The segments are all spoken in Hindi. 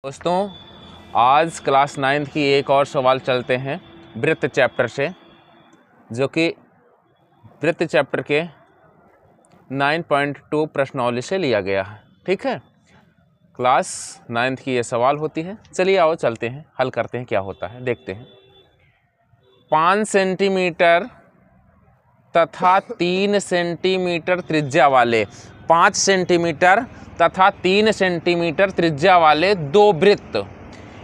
दोस्तों, आज क्लास 9th की एक और सवाल चलते हैं वृत्त चैप्टर से, जो कि वृत्त चैप्टर के 9.2 प्रश्नावली से लिया गया है। ठीक है, क्लास 9th की ये सवाल होती है। चलिए आओ चलते हैं, हल करते हैं, क्या होता है देखते हैं। 5 सेंटीमीटर तथा 3 सेंटीमीटर त्रिज्या वाले 5 सेंटीमीटर तथा 3 सेंटीमीटर त्रिज्या वाले दो वृत्त,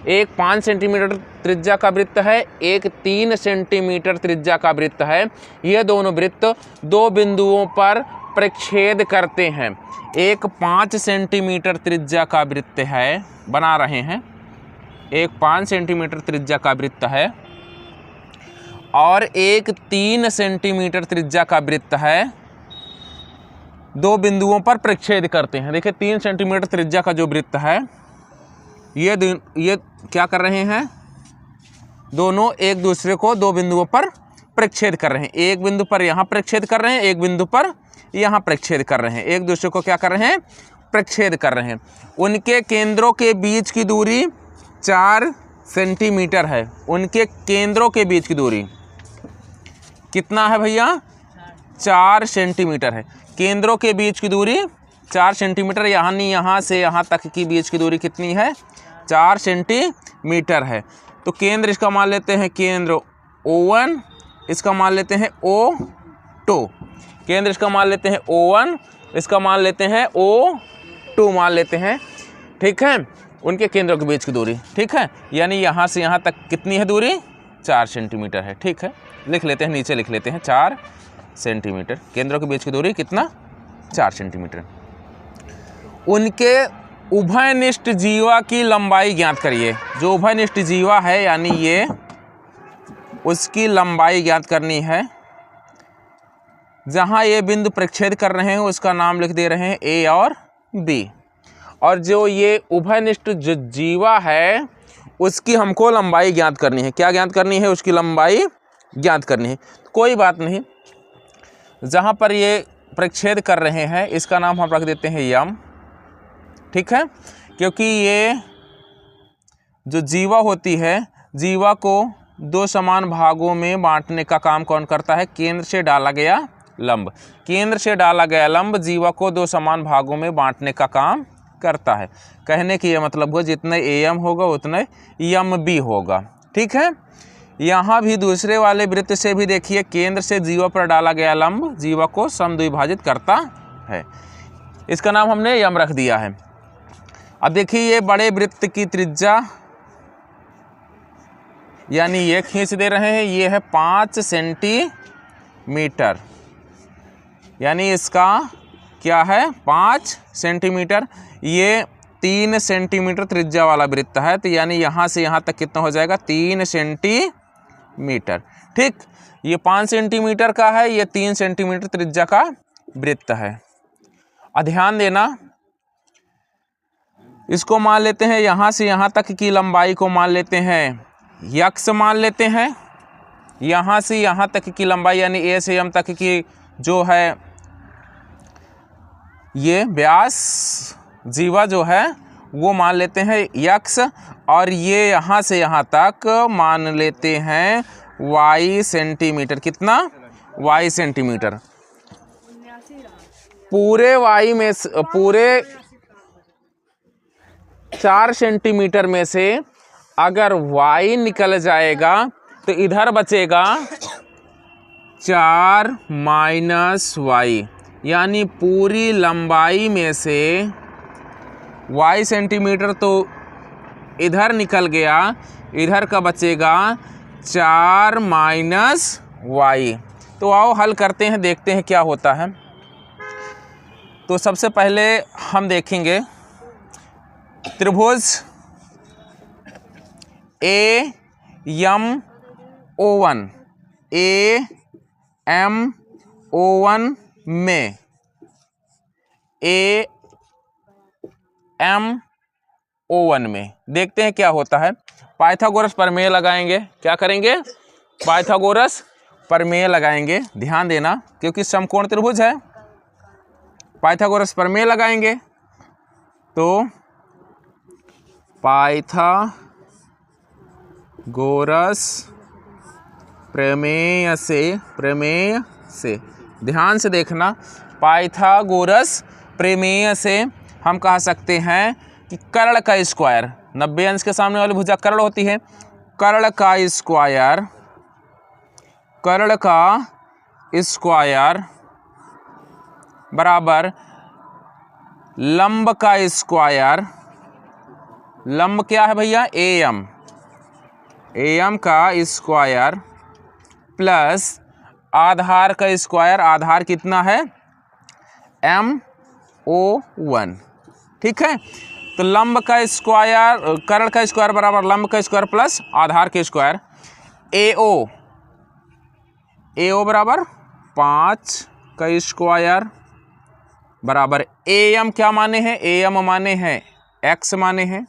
एक 5 सेंटीमीटर त्रिज्या का वृत्त है, एक 3 सेंटीमीटर त्रिज्या का वृत्त है। ये दोनों वृत्त दो बिंदुओं पर प्रक्षेद करते हैं। एक 5 सेंटीमीटर त्रिज्या का वृत्त है, बना रहे हैं, एक 5 सेंटीमीटर त्रिज्या का वृत्त है और एक 3 सेंटीमीटर त्रिज्या का वृत्त है। दो बिंदुओं पर प्रक्षेद करते हैं। देखिए 3 सेंटीमीटर त्रिज्या का जो वृत्त है, ये क्या कर रहे हैं, दोनों एक दूसरे को दो बिंदुओं पर प्रक्षेद कर रहे हैं। एक बिंदु पर यहाँ प्रक्षेद कर रहे हैं, एक बिंदु पर यहाँ प्रक्षेद कर रहे हैं। एक दूसरे को क्या कर रहे हैं, प्रक्षेद कर रहे हैं। उनके केंद्रों के बीच की दूरी 4 सेंटीमीटर है। उनके केंद्रों के बीच की दूरी कितना है भैया, 4 सेंटीमीटर है। केंद्रों के बीच की दूरी 4 सेंटीमीटर, यानी यहाँ से यहाँ तक की बीच की दूरी कितनी है, 4 सेंटीमीटर है। तो केंद्र इसका मान लेते हैं केंद्र O1, इसका मान लेते हैं O2। केंद्र इसका मान लेते हैं O1, इसका मान लेते हैं O2 मान लेते हैं। ठीक है, उनके केंद्रों के बीच की दूरी, ठीक है, यानी यहाँ से यहाँ तक कितनी है दूरी, 4 सेंटीमीटर है। ठीक है, लिख लेते हैं, नीचे लिख लेते हैं 4 सेंटीमीटर। केंद्रों के बीच की दूरी कितना, 4 सेंटीमीटर। उनके उभयनिष्ठ जीवा की लंबाई ज्ञात करिए। जो उभयनिष्ठ जीवा है यानी ये, उसकी लंबाई ज्ञात करनी है। जहाँ ये बिंदु प्रक्षेद कर रहे हैं उसका नाम लिख दे रहे हैं A और B। और जो ये उभयनिष्ठ जो जीवा है उसकी हमको लंबाई ज्ञात करनी है। क्या ज्ञात करनी है, उसकी लंबाई ज्ञात करनी है। कोई बात नहीं, जहाँ पर ये प्रक्षेद कर रहे हैं इसका नाम हम रख देते हैं यम। ठीक है, क्योंकि ये जो जीवा होती है, जीवा को दो समान भागों में बांटने का काम कौन करता है, केंद्र से डाला गया लंब। केंद्र से डाला गया लंब जीवा को दो समान भागों में बांटने का काम करता है। कहने की ये मतलब हो, जितने AM होगा उतने MB होगा। ठीक है, यहाँ भी दूसरे वाले वृत्त से भी देखिए, केंद्र से जीवा पर डाला गया लंब जीवा को समद्विभाजित करता है। इसका नाम हमने यम रख दिया है। अब देखिए ये बड़े वृत्त की त्रिज्या, यानी ये खींच दे रहे हैं, ये है 5 सेंटीमीटर, यानी इसका क्या है, 5 सेंटीमीटर। ये 3 सेंटीमीटर त्रिज्या वाला वृत्त है, तो यानी यहाँ से यहाँ तक कितना हो जाएगा, 3 सेंटीमीटर। ठीक, ये 5 सेंटीमीटर का है, ये 3 सेंटीमीटर त्रिज्या का वृत्त है। ध्यान देना, इसको मान लेते हैं, यहाँ से यहाँ तक की लंबाई को मान लेते हैं यक्स मान लेते हैं। यहाँ से यहाँ तक की लंबाई यानी A से M तक की जो है ये व्यास जीवा जो है वो मान लेते हैं यक्स, और ये यहाँ से यहाँ तक मान लेते हैं Y सेंटीमीटर। कितना, Y सेंटीमीटर। पूरे Y में पूरे 4 सेंटीमीटर में से अगर Y निकल जाएगा तो इधर बचेगा 4 माइनस Y, यानी पूरी लंबाई में से Y सेंटीमीटर तो इधर निकल गया, इधर का बचेगा 4 माइनस Y। तो आओ हल करते हैं, देखते हैं क्या होता है। तो सबसे पहले हम देखेंगे त्रिभुज AMO1 में AMO1 में देखते हैं क्या होता है। पाइथागोरस प्रमेय लगाएंगे। क्या करेंगे, पाइथागोरस प्रमेय लगाएंगे। ध्यान देना, क्योंकि समकोण त्रिभुज है, पाइथागोरस प्रमेय लगाएंगे। तो पाइथागोरस प्रमेय से ध्यान से देखना, पाइथागोरस प्रमेय से हम कह सकते हैं कि कर्ण का स्क्वायर, 90 अंश के सामने वाली भुजा कर्ण होती है, कर्ण का स्क्वायर बराबर लंब का स्क्वायर, लंब क्या है भैया, एम का स्क्वायर प्लस आधार का स्क्वायर, आधार कितना है MO1, ठीक है। तो लंब का स्क्वायर, कर्ण का स्क्वायर बराबर लंब का स्क्वायर प्लस आधार के स्क्वायर, AO बराबर 5 का स्क्वायर बराबर AM क्या माने हैं, AM माने हैं x माने हैं,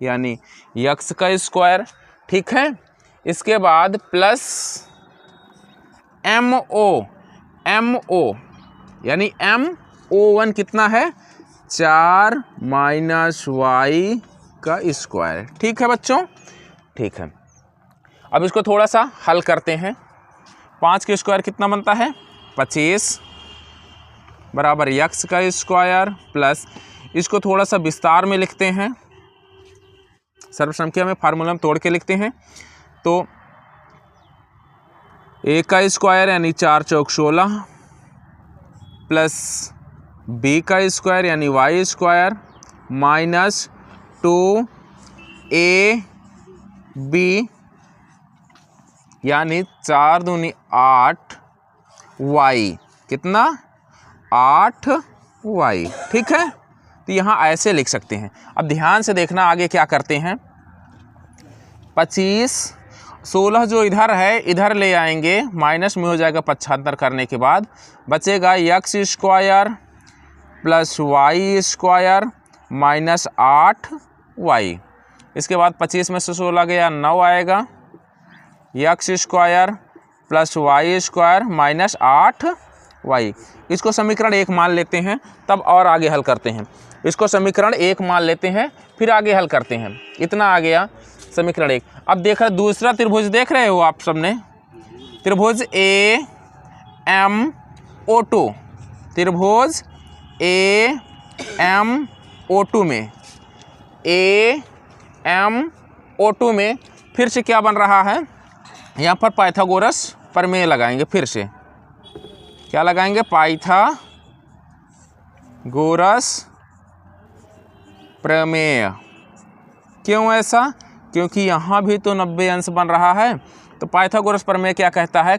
यानी x का स्क्वायर, ठीक है। इसके बाद प्लस MO यानी MO1 कितना है, 4 माइनस y का स्क्वायर, ठीक है बच्चों, ठीक है। अब इसको थोड़ा सा हल करते हैं। 5 के स्क्वायर कितना बनता है, 25 बराबर x का स्क्वायर प्लस, इसको थोड़ा सा विस्तार में लिखते हैं, सर्वसंख्या में फार्मूला में तोड़ के लिखते हैं। तो a का स्क्वायर यानी 4 चौक 16 प्लस b का स्क्वायर यानी y स्क्वायर माइनस 2ab यानी 4 दूनी 8 y, कितना 8y, ठीक है। तो यहाँ ऐसे लिख सकते हैं। अब ध्यान से देखना आगे क्या करते हैं, 25 16 जो इधर है इधर ले आएंगे, माइनस में हो जाएगा 75 करने के बाद, बचेगा x square plus y square minus 8y। इसके बाद 25 में से 16 गया 9 आएगा, x square plus y square minus 8y। इसको समीकरण 1 मान लेते हैं, तब और आगे हल करते हैं। इसको समीकरण 1 मान लेते हैं, फिर आगे हल करते हैं। इतना आ गया समीकरण 1। अब देखा दूसरा त्रिभुज देख रहे हो आप सबने, त्रिभुज AMO2, त्रिभुज AMO2 में AMO2 में फिर से क्या बन रहा है, यहाँ पर पाइथागोरस प्रमेय लगाएंगे। फिर से क्या लगाएंगे, पाइथागोरस प्रमेय। क्यों ऐसा, क्योंकि यहाँ भी तो 90 अंश बन रहा है। तो पाइथागोरस प्रमेय क्या कहता है,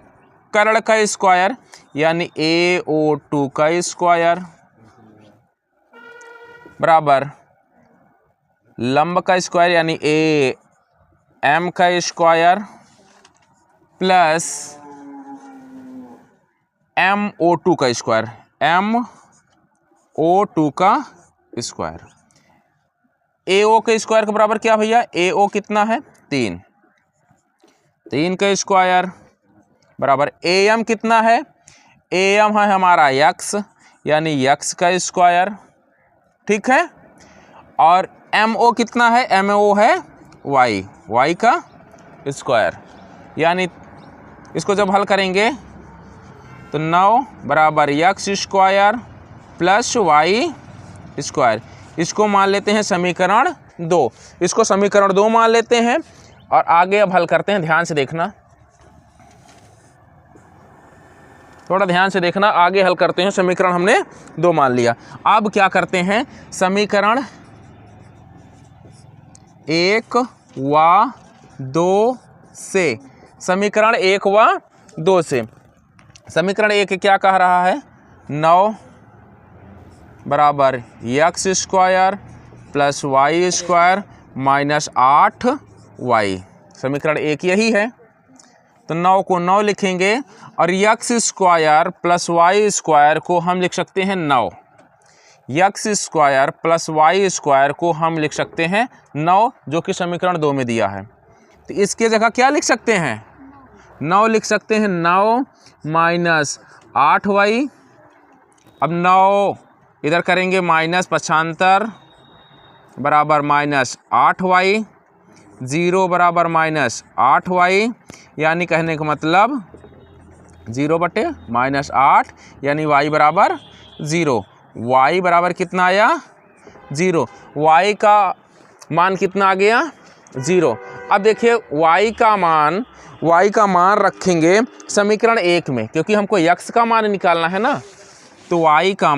कर्ण का स्क्वायर यानी AO2 का स्क्वायर बराबर लंब का स्क्वायर यानी AM का स्क्वायर प्लस MO2 का स्क्वायर, MO2 का स्क्वायर। AO के स्क्वायर के बराबर क्या भैया, AO कितना है 3 का स्क्वायर बराबर AM कितना है, AM है हमारा x यानी x का स्क्वायर, ठीक है। और MO कितना है, MO है y का स्क्वायर, यानी इसको जब हल करेंगे तो 9 बराबर x square plus y square. इसको मान लेते हैं समीकरण 2, इसको समीकरण 2 मान लेते हैं और आगे अब हल करते हैं। ध्यान से देखना, थोड़ा ध्यान से देखना, आगे हल करते हैं। समीकरण हमने 2 मान लिया। अब क्या करते हैं, समीकरण 1 व 2 से, समीकरण 1 व 2 से, समीकरण 1 क्या कह रहा है, 9 बराबर x square plus y square minus 8y। समीकरण 1 यही है। तो 9 को 9 लिखेंगे और x square plus y square को हम लिख सकते हैं 9, x square plus y square को हम लिख सकते हैं 9, जो कि समीकरण 2 में दिया है। तो इसके जगह क्या लिख सकते हैं, 9 लिख सकते हैं, 9 माइनस 8y। अब 9 इधर करेंगे माइनस 75 बराबर -8y, 0 बराबर -8y, यानी कहने का मतलब 0 बटे -8 यानी y बराबर 0। y बराबर कितना आया 0। y का मान कितना आ गया 0। अब देखिए y का मान रखेंगे समीकरण 1 में, क्योंकि हमको x का मान निकालना है ना। तो y का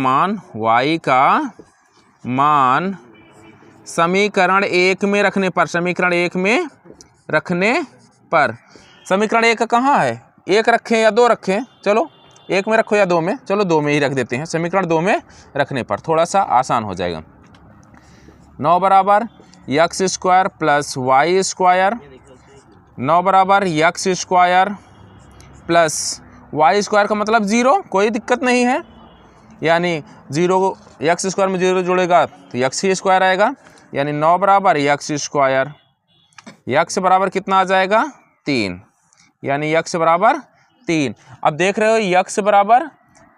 मान समीकरण 1 में रखने पर, समीकरण 1 में रखने पर, समीकरण 1 कहाँ है, 1 रखें या 2 रखें, चलो 1 में रखो या 2 में, चलो 2 में ही रख देते हैं। समीकरण 2 में रखने पर थोड़ा सा आसान हो जाएगा। 9 बराबर x square plus y square, 9 बराबर x square plus y square का मतलब 0, कोई दिक्कत नहीं है, यानी 0 x स्क्वायर में 0 जुड़ेगा तो x ही स्क्वायर आएगा, यानी 9 बराबर x स्क्वायर, x बराबर कितना आ जाएगा 3, यानी x बराबर 3। अब देख रहे हो x बराबर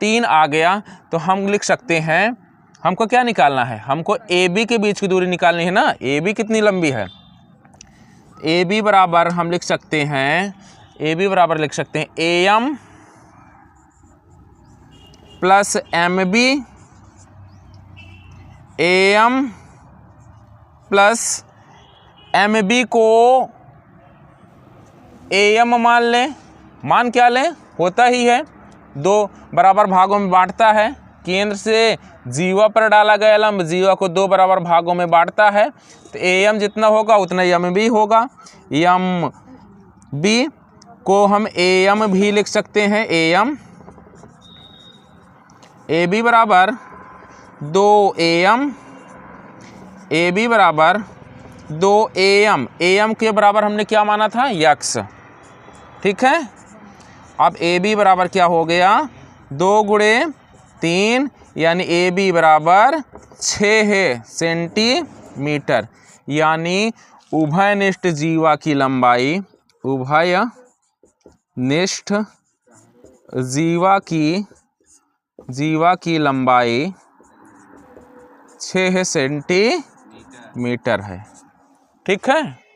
3 आ गया, तो हम लिख सकते हैं, हमको क्या निकालना है, हमको AB के बीच की दूरी निकालनी है ना। AB कितनी लंबी है, AB बराबर हम लिख सकते हैं, AB बराबर लिख सकते हैं AM plus MB, AM plus MB को AM मान लें, मान क्या लें, होता ही है 2 बराबर भागों में बांटता है, केंद्र से जीवा पर डाला गया लंब जीवा को 2 बराबर भागों में बांटता है, तो AM जितना होगा उतना MB होगा। MB को हम AM भी लिख सकते हैं, AM, AB बराबर 2AM, AB बराबर 2AM, AM के बराबर हमने क्या माना था x, ठीक है। अब AB बराबर क्या हो गया 2 गुणे 3, यानी AB बराबर 6 सेंटीमीटर, यानी उभयनिष्ठ जीवा की लंबाई, उभयनिष्ठ जीवा की लंबाई 6 सेंटीमीटर है, ठीक है।